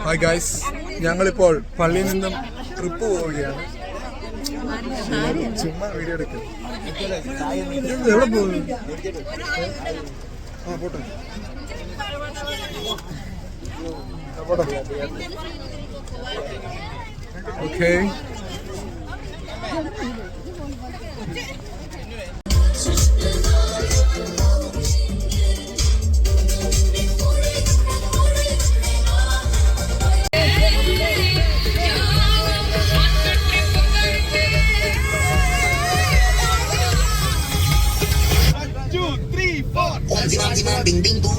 Hi guys, ഞങ്ങളിപ്പോൾ പള്ളിയിൽ നിന്നും ട്രിപ്പ് പോവുകയാണ്. ചുമ്മാ വീഡിയോ എടുക്കും. എവിടെ പോകുന്നു? ആ പോട്ടെ പോട്ടെ. Okay, Ding ding boom.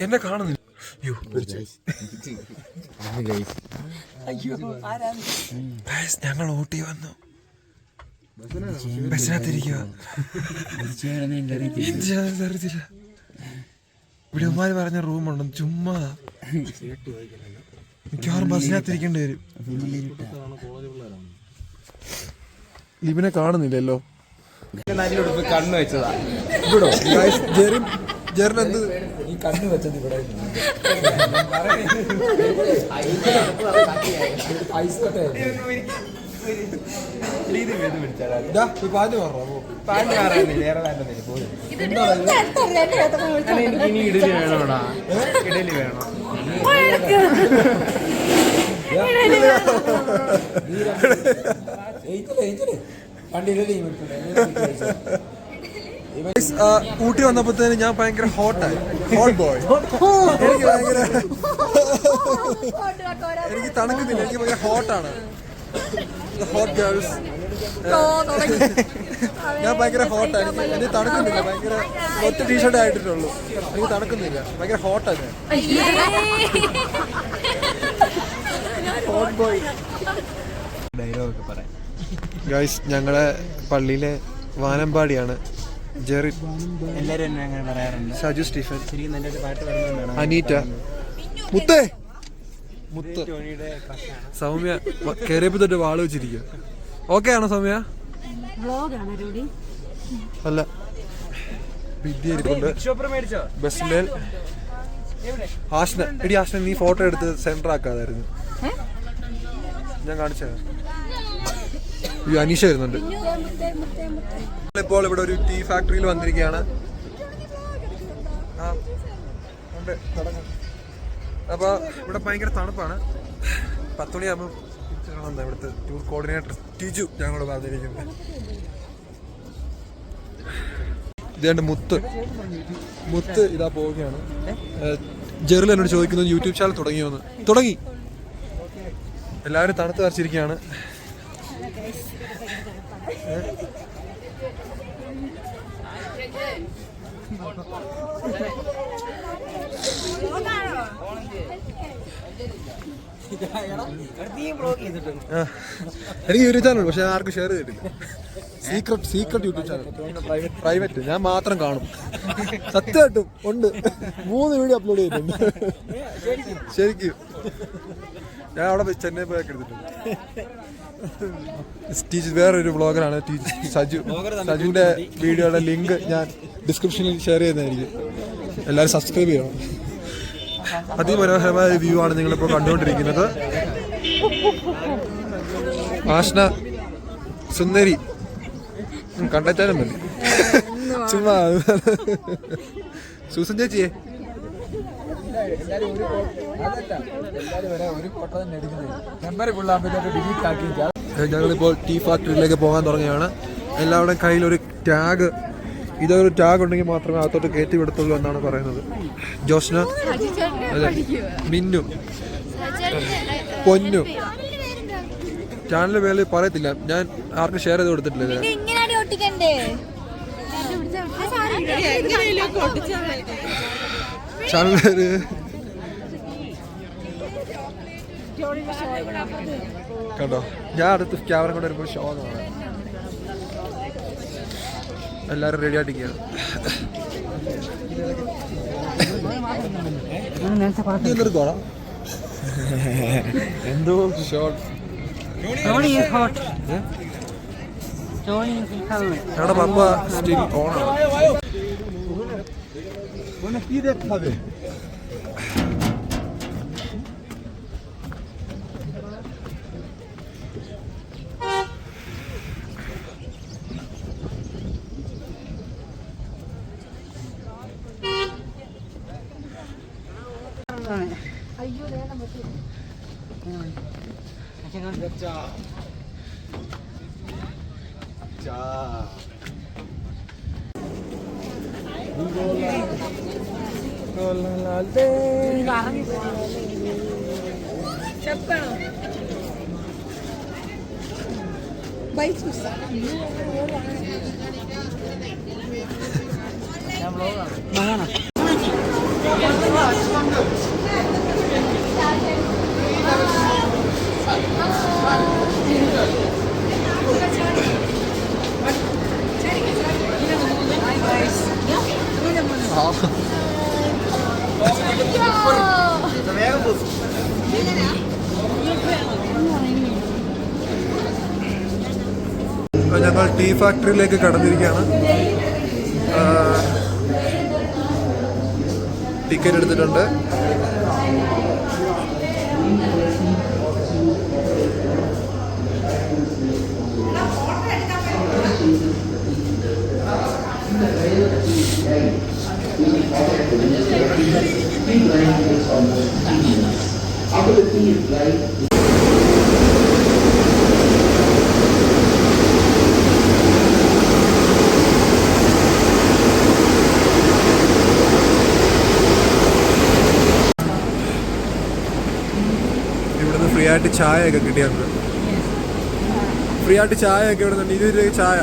എന്നെ കാണുന്നില്ല. ഞങ്ങൾ ഊട്ടി വന്നു. ബസ്സിനകത്തിരിക്കുക. ഇവിടെ ഉമ്മാര് പറഞ്ഞ റൂമുണ്ട്. ചുമ്മാ മിക്കവാറും ബസ്സിനകത്തിരിക്കേണ്ടി വരും. ലിബിനെ കാണുന്നില്ലല്ലോ. കണ്ണ് വെച്ചതാ ഇവിടോ? ജെറിനെന്ത് ഈ കണ്ണ് വെച്ചത് ഇവിടെ ഇനി ഇഡലി വേണോടാ, ഇഡലി വേണോ? പണ്ട് ഇഡലി ഊട്ടി വന്നപ്പോഴത്തേന് ഞാൻ ഭയങ്കര ഹോട്ടായി. Hot boy. എനിക്ക് ഭയങ്കര എനിക്ക് തണുക്കുന്നില്ല. എനിക്ക് ഭയങ്കര ഹോട്ടാണ്. Hot girls. ഞാൻ ഭയങ്കര ഹോട്ടാണ്. എനിക്ക് തണുക്കുന്നില്ല. ഭയങ്കര ഒറ്റ ടീഷർട്ട് ആയിട്ടിട്ടുള്ളൂ. എനിക്ക് തണുക്കുന്നില്ല. ഭയങ്കര ഹോട്ടാണ്. Hot boy. ഡയലോഗൊക്കെ പറയാം. ഗൈസ്, ഞങ്ങളെ പള്ളിയിലെ വാനമ്പാടിയാണ് ജെറി. എല്ലാരും അങ്ങനെ പറയാറുണ്ട്. സജു സ്റ്റീഫൻ, ശരിക്കും നല്ലൊരു പാട്ട് വരുന്നുണ്ടാണ്. അനീറ്റ, മുത്ത് സൗമ്യ കയറിയപ്പോ തൊട്ട് വാള് വെച്ചിരിക്കുക. ഓക്കെ ആണോ സൗമ്യ? അല്ല, വിദ്യയിരിപ്പുണ്ട് ബസ്സിൽ. ആഷ്ന, എടി ആഷ്ന, നീ ഫോട്ടോ എടുത്ത് സെന്റർ ആക്കാതായിരുന്നു. ഞാൻ കാണിച്ചത്. അനീഷ വരുന്നുണ്ട്. ഇപ്പോൾ ഇവിടെ ഒരു ടീ ഫാക്ടറിയിൽ വന്നിരിക്കുകയാണ്. അപ്പൊ ഇവിടെ ഭയങ്കര തണുപ്പാണ്. 10 മണിയാകുമ്പോൾ തിരിച്ചു ഇവിടുത്തെ ടൂർ കോർഡിനേറ്റർ ടീച്ചു ഞങ്ങളോട് പറഞ്ഞിരിക്കുന്നത്. ഇതേണ്ട മുത്ത് ഇതാ പോവുകയാണ്. ജെറിൽ എന്നോട് ചോദിക്കുന്നത് യൂട്യൂബ് ചാനൽ തുടങ്ങിയോന്ന്. തുടങ്ങി. എല്ലാവരും തണുത്ത് വരച്ചിരിക്കുകയാണ്. എനിക്ക് യൂട്യൂബ് ചാനൽ, പക്ഷെ ആർക്കും ഷെയർ ചെയ്തിട്ടില്ല. Secret YouTube channel, private. ഞാൻ മാത്രം കാണും. സത്യമായിട്ടും ഉണ്ട്. 3 വീഡിയോ അപ്ലോഡ് ചെയ്തിട്ടുണ്ട്. ശരിക്കും ഞാൻ അവിടെ ചെന്നൈ പോയൊക്കെ എടുത്തിട്ടുണ്ട്. വേറൊരു വ്ളോഗറാണ് സജുവിന്റെ വീഡിയോയുടെ ലിങ്ക് ഞാൻ ഡിസ്ക്രിപ്ഷനിൽ ഷെയർ ചെയ്യുന്നതായിരിക്കും. എല്ലാവരും സബ്സ്ക്രൈബ് ചെയ്യണം. അതിമനോഹരമായ വ്യൂ ആണ് നിങ്ങളിപ്പോൾ കണ്ടുകൊണ്ടിരിക്കുന്നത്. ആഷ്ന സുന്ദരി കണ്ടെത്താനും മതി. ചുമ്മാ സൂസൻ ചേച്ചിയെ ഞങ്ങളിപ്പോൾ ടീ ഫാക്ടറിയിലേക്ക് പോകാൻ തുടങ്ങിയാണ്. എല്ലാവരുടെയും കയ്യിലൊരു ടാഗ്, ഇതൊരു ടാഗ് ഉണ്ടെങ്കിൽ മാത്രമേ അകത്തോട്ട് കയറ്റി വിടത്തുള്ളൂ എന്നാണ് പറയുന്നത്. ജോസ്ന, അതെ, മിന്നു, പൊന്നു. ചാനലിന്റെ പേരിൽ പറയത്തില്ല, ഞാൻ ആർക്കും ഷെയർ ചെയ്ത് കൊടുത്തിട്ടില്ല. ചാനലിൽ കണ്ടോ? ഞാൻ അടുത്ത് ക്യാമറ കൊണ്ട് വരുമ്പോൾ ഷോ കാണാം. എല്ലാവരും റെഡി ആയിട്ടിരിക്കുകയാണ്. എന്തോ ഷോട്ട് ഞങ്ങളുടെ പപ്പ സ്റ്റിൽ ഓണാണ്. చెప్పాను బైక్ చూస్తా ഞങ്ങൾ ടീ ഫാക്ടറിയിലേക്ക് കടന്നിരിക്കുകയാണ്. ടിക്കറ്റ് എടുത്തിട്ടുണ്ട്. ഇവിടുന്ന് ഫ്രീ ആയിട്ട് ചായ ഒക്കെ കിട്ടിയിട്ടുണ്ട്. ഫ്രീ ആയിട്ട് ചായ ഒക്കെ ഇവിടെ നിന്ന് 20 രൂപ ചായ.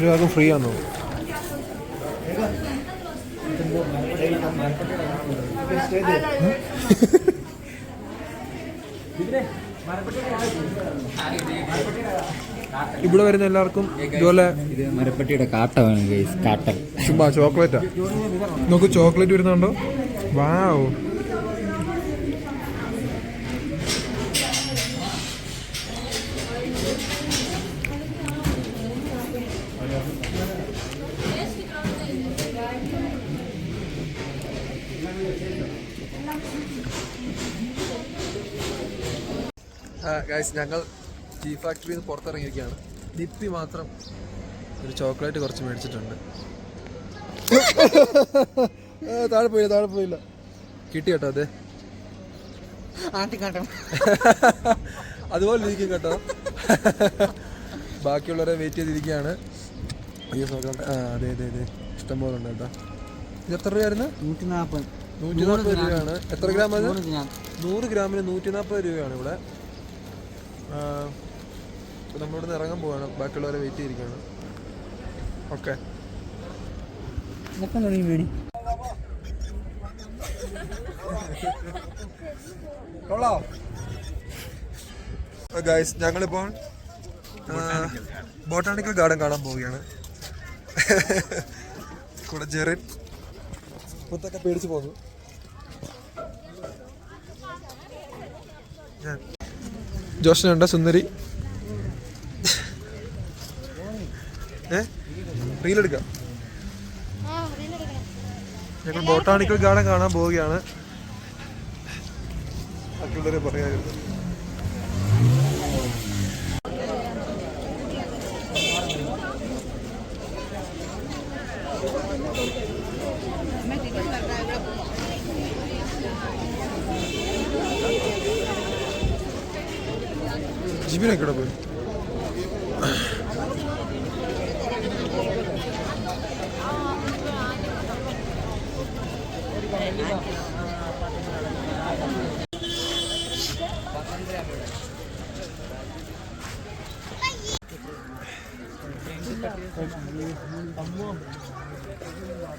ഒരാൾക്കും ഫ്രീ ആണോ? ഇവിടെ വരുന്ന എല്ലാവർക്കും ഇതുപോലെ മരപ്പട്ടിയുടെ കാട്ട വേണം ഗൈസ്. കാട്ടൽ ചുമ്മാ ചോക്ലേറ്റാ. നോക്ക് ചോക്ലേറ്റ് വരുന്നുണ്ടോ? വാവ്. ഗൈസ് ഞങ്ങൾ ടീ ഫാക്ടറിയിൽ നിന്ന് പുറത്തിറങ്ങിയിരിക്കുകയാണ്. ദിപ്പി മാത്രം ഒരു ചോക്ലേറ്റ് കുറച്ച് മേടിച്ചിട്ടുണ്ട്. താഴെ പോയില്ല കിട്ടി കേട്ടോ. അതെ അതുപോലെ ഇരിക്കും കേട്ടോ. ബാക്കിയുള്ളവരെ വെയിറ്റ് ചെയ്തിരിക്കുകയാണ്. അയ്യോ ചോക്ലേറ്റ് അതെ ഇഷ്ടം പോലെ ഉണ്ട് കേട്ടോ. ഇത് എത്ര രൂപയായിരുന്നു? 140 രൂപയാണ്. എത്ര ഗ്രാം അത്? 100 ഗ്രാമിന് 140 രൂപയാണ് ഇവിടെ. നമ്മളിവിടെ നിന്ന് ഇറങ്ങാൻ പോവാണ്. ബാക്കിയുള്ളവരെ വെയിറ്റ് ചെയ്തിരിക്കുകയാണ്. ഓക്കെ കൊള്ളാം ഗൈസ്. ഞങ്ങളിപ്പോൾ ബോട്ടാണിക്കൽ ഗാർഡൻ കാണാൻ പോവുകയാണ്. കൂടെ ജെറിൻ മുത്തൊക്കെ പേടിച്ച് പോന്നു. ജോഷനുണ്ട് സുന്ദരി. റീലെടുക്കാം. ഞങ്ങൾ ബോട്ടാണിക്കൽ ഗാർഡൻ കാണാൻ പോവുകയാണ്. ബാക്കിയുള്ളവരെ പറയാമായിരുന്നു. ജിബിനൊക്കെ പോയി.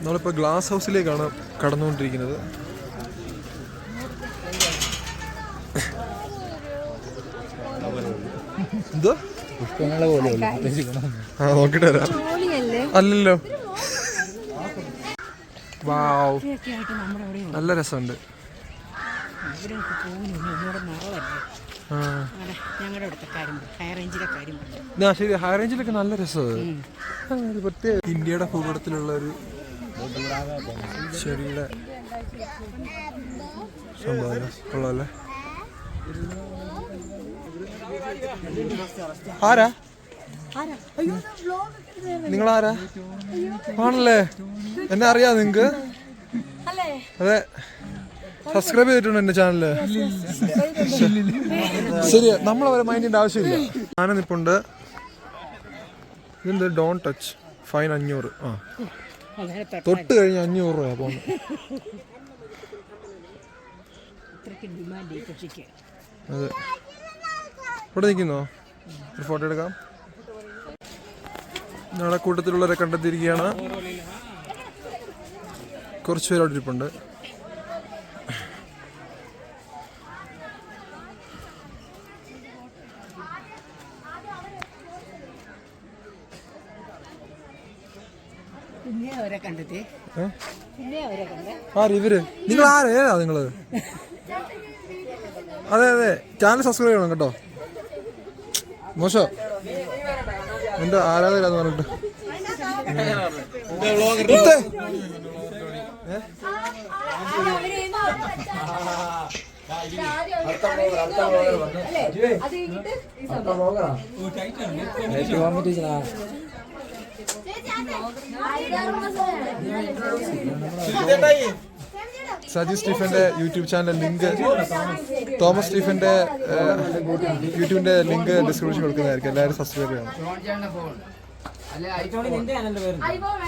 നമ്മളിപ്പോൾ ഗ്ലാസ് ഹൗസിലേക്കാണ് കടന്നുകൊണ്ടിരിക്കുന്നത്. എന്തോ ആ നോക്കിട്ട് വരാം. അല്ലല്ലോ. വാവ്, നല്ല രസമുണ്ട്. ശരി, ഹൈ റേഞ്ചിലൊക്കെ നല്ല രസമാണ്. പ്രത്യേക ഇന്ത്യയുടെ ഭൂപടത്തിലുള്ള ഒരു ചെടിയുടെ സംഭവം കൊള്ളാല്ലേ. ആരാ നിങ്ങളാരാ? ആണല്ലേ, എന്നെ അറിയാം നിങ്ങക്ക്? അതെ, സബ്സ്ക്രൈബ് ചെയ്തിട്ടുണ്ടോ എന്റെ ചാനല്? ശരി, നമ്മളവരെ മൈൻഡിന്റെ ആവശ്യമില്ല. ഞാനിപ്പുണ്ട്. ഇതെന്ത് ഡോൺ ടച്ച്, ഫൈൻ 500. ആ, തൊട്ട് കഴിഞ്ഞ് 500 രൂപ പോന്നു. അതെ, ഇവിടെ നിൽക്കുന്നോ? ഒരു ഫോട്ടോ എടുക്കാം. ഞങ്ങളുടെ കൂട്ടത്തിലുള്ളവരെ കണ്ടെത്തിയിരിക്കുകയാണ്. കുറച്ച് പേര് അവിടെ ഇരിപ്പുണ്ട്. ഇവര് നിങ്ങൾ ആരേതാ നിങ്ങള്? അതെ അതെ, ചാനൽ സബ്സ്ക്രൈബ് ചെയ്യണം കേട്ടോ. മോശം എന്റെ ആരാധകരാന്ന് പറഞ്ഞിട്ട്. സജി സ്റ്റീഫന്റെ യൂട്യൂബ് ചാനൽ ലിങ്ക്, തോമസ് സ്റ്റീഫന്റെ യൂട്യൂബിന്റെ ലിങ്ക് ഡിസ്ക്രിപ്ഷൻ കൊടുക്കുന്നതായിരിക്കും. എല്ലാവരും സബ്സ്ക്രൈബ് ചെയ്യണം.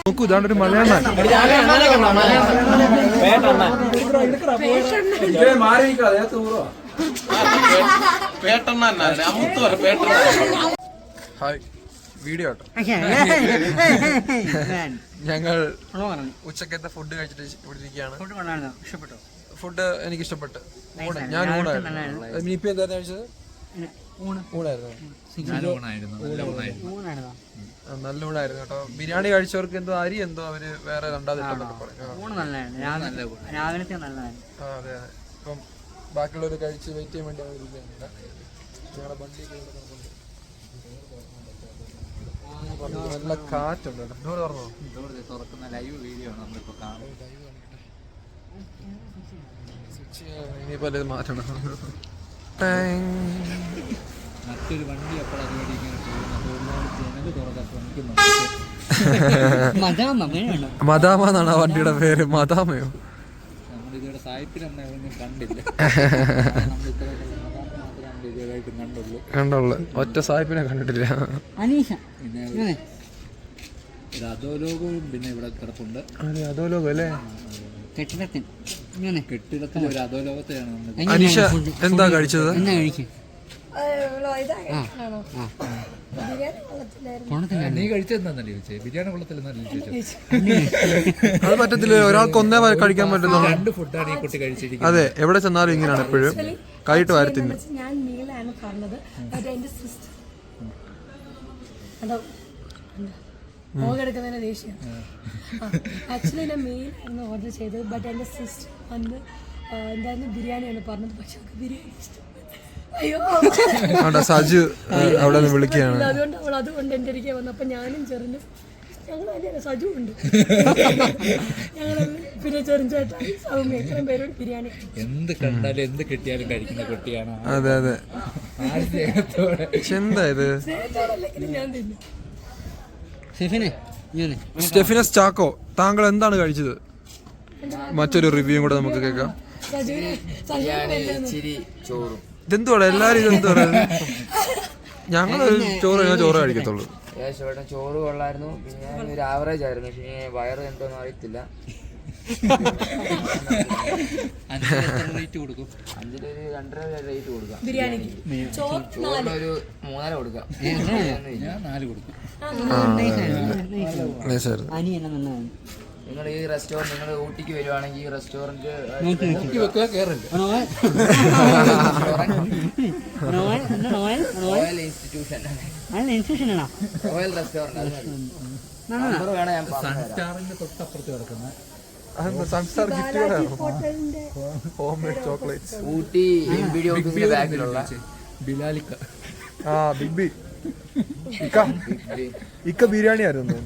നോക്കൂ, ഇതാണ് ഒരു മലയാളം. ഹായ്, വീഡിയോ കേട്ടോ. ഞങ്ങൾ ഉച്ചക്കത്തെ ഫുഡ് കഴിച്ചിട്ട് ഇവിടെ ഇരിക്കുകയാണ്. ഫുഡ് എനിക്ക് ഇഷ്ടപ്പെട്ടു. ഞാൻ ഊണായിരുന്നു. ഇനിയിപ്പോ എന്തായിരുന്നു കഴിച്ചത്? നല്ല ഊണായിരുന്നു കേട്ടോ. ബിരിയാണി കഴിച്ചവർക്ക് എന്തോ അരി എന്തോ അവര് വേറെ രണ്ടാമത് പറയും. അതെ, ഇപ്പം ബാക്കിയുള്ളവർ കഴിച്ച് വെയിറ്റ് ചെയ്യാൻ വേണ്ടി ഇരിക്കുകയാണ്. ഞങ്ങളുടെ വണ്ടിയൊക്കെ നല്ല കാറ്റുണ്ട്. ഡോർ തുറന്നോ? തുറക്കുന്ന ലൈവ് വീഡിയോ ആണ് നമ്മളിപ്പോ കാണുന്നത്. ഇനിയിപ്പോ അത് മാറ്റണം. മറ്റൊരു വണ്ടി അപ്പോഴത് മദാമ എന്നാണ് ആ വണ്ടിയുടെ പേര്. മദാമയോ? നമ്മളിതുവരെ സാഹിത്യത്തിലൊന്നും കണ്ടില്ല. കണ്ടുള്ളു, ഒറ്റ സാഹിബിനെ കണ്ടിട്ടില്ല. അധോലോകവും പിന്നെ ഇവിടെ കിടപ്പുണ്ട്. അതെ, അധോലോകം അല്ലേ? കെട്ടിടത്തിന് ഒരു അധോലോകത്തെയാണ്. അനീഷ എന്താ കഴിച്ചത്? നീ കഴിച്ചെന്താന്നല്ലേ ചോദിച്ചേ? ബിരിയാണി കൊള്ളത്തില്ലെന്നല്ലേ ചോദിച്ചത്? അത് പറ്റത്തില്ല, ഒരാൾക്ക് ഒന്നേ കഴിക്കാൻ പറ്റുന്നുള്ളൂ. 2 ഫുഡാണ് ഈ കുട്ടി കഴിച്ചിരിക്കുന്നത്. അതെ, എവിടെ ചെന്നാലും ഇങ്ങനെയാണ് എപ്പോഴും കഴിട്ട് വരത്തില്ല. ഞാൻ മീലാണ് പറഞ്ഞത്. എന്റെ സിസ്റ്റർ ഓർഡർ ദേഷ്യം. ആക്ച്വലി ഞാൻ മീലായിരുന്നു ഓർഡർ ചെയ്തത്. ബട്ട് എൻ്റെ സിസ്റ്റർ വന്ന് എന്തായിരുന്നു ബിരിയാണിയാണ് പറഞ്ഞത്. പക്ഷെ ബിരിയാണി ഇഷ്ടം. അയ്യോ, സജു അവിടെ വിളിക്കുകയാണ്. അതുകൊണ്ട് എൻ്റെ അടുക്കൽ വന്നു. അപ്പൊ ഞാനും ചെറിഞ്ഞു, ഞങ്ങൾ സജു ഉണ്ട്, ഞങ്ങൾ പിന്നെ ചെറിഞ്ചേട്ടാ സൗമ്യ, ഇത്രയും പേരോട് ബിരിയാണി. എന്ത് കണ്ടാലും എന്ത് കിട്ടിയാലും കഴിക്കുന്ന കുട്ടിയാണ്. അതെ അതെ, എന്താ ഇത്? ഞാൻ തിന്നു. സ്റ്റെഫിനസ് ചാക്കോ, താങ്കൾ എന്താണ് കഴിച്ചത്? മറ്റൊരു റിവ്യൂ കൂടെ നമുക്ക് കേൾക്കാം. ഇതെന്തുവാ എല്ലാരും ഇതെന്ത് പറയുന്നത്? ഞങ്ങൾ ചോറ് കഴിക്കത്തുള്ളൂ. ചോറ് കൊള്ളായിരുന്നു. പിന്നെ ഒരു ആവറേജ് ആയിരുന്നു. പക്ഷേ വയറ് എന്തോന്നും അറിയത്തില്ല. റേറ്റ് കൊടുക്കും? 5 ഒരു 2.5 റേറ്റ് കൊടുക്കാം. ബിരിയാണിക്ക് ചോറ് ചോറിനൊരു 3.5 കൊടുക്കാം. ഞാൻ 4 കൊടുക്കും. നിങ്ങൾ ഈ റെസ്റ്റോറൻറ്റ് നിങ്ങൾ ഊട്ടിക്ക് വരുവാണെങ്കിൽ ഈ റെസ്റ്റോറൻറ്റ് വെക്കുക കയറില്ല. Royal institution royal restaurant number വേണം ഞാൻ പറഞ്ഞുതരാം. സൺസ്റ്റാറിന്റെ തൊട്ടപ്പുറത്ത് കിടക്കുന്ന സൺസ്റ്റാർ ഗിഫ്റ്റ് കൂടെയാണോ? Homemade chocolates. Ooty MBD ഓഫീസിന്റെ ബാക്കിലുള്ള ബിലാലിക്ക. ആ ബിഗ് ബി. ഇക്ക ബിരിയാണി ആയിരുന്നു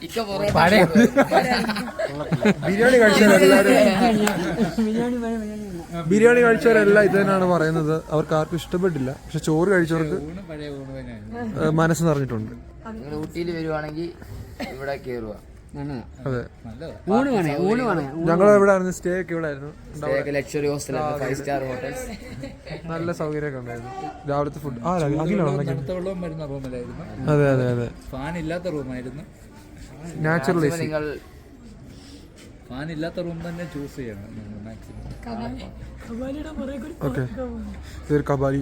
ഇക്ക പൊറോട്ട ബിരിയാണി കഴിച്ചവരെല്ലാം ഇത് തന്നെയാണ് പറയുന്നത്. അവർക്ക് ആർക്കും ഇഷ്ടപ്പെട്ടില്ല. പക്ഷെ ചോറ് കഴിച്ചവർക്ക് പഴയ ഊണ് തന്നെയായിരുന്നു. മനസ്സ് നിറഞ്ഞിട്ടുണ്ട്. നിങ്ങൾ ഊട്ടിയിൽ വരുവാണെങ്കിൽ ഇവിടെ കയറുക. അതെ, നല്ലതാ. ഞങ്ങൾ ഇവിടെ ആയിരുന്നു, സ്റ്റേ ഒക്കെ ഇവിടെ ആയിരുന്നു. Luxury hostel 5 star hotels. നല്ല സൗകര്യമൊക്കെ ഉണ്ടായിരുന്നു. രാവിലത്തെ ഫുഡ് അഖിലാണ്. തണുത്ത വെള്ളവും വരുന്ന റൂമിലായിരുന്നു. അതെ അതെ അതെ, ഫാൻ ഇല്ലാത്ത റൂമായിരുന്നു. Natural AC. നിങ്ങൾ ഫാൻ ഇല്ലാത്ത റൂം തന്നെ ചൂസ് ചെയ്യണം മാക്സിമം. ഓക്കെ, ഇതൊരു കബാലി.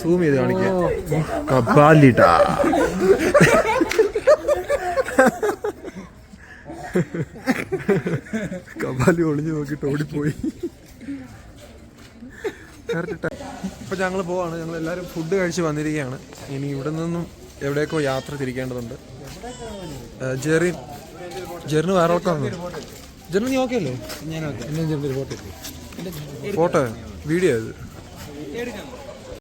സൂം ചെയ്ത് കാണിക്കാം. കബാലിട്ടാ കബാലി ഒളിഞ്ഞു നോക്കിട്ട് ഓടിപ്പോയി. ഇപ്പൊ ഞങ്ങൾ പോവാണ്. ഞങ്ങൾ എല്ലാവരും ഫുഡ് കഴിച്ച് വന്നിരിക്കുകയാണ്. ഇനി ഇവിടെ നിന്നും എവിടേക്കോ യാത്ര തിരിക്കേണ്ടതുണ്ട്. ജെറിന് വേറെ ആൾക്കാണ്. ജെറിന് നീ ഓക്കെ അല്ലേ? ഫോട്ടോ വീഡിയോ ഇത്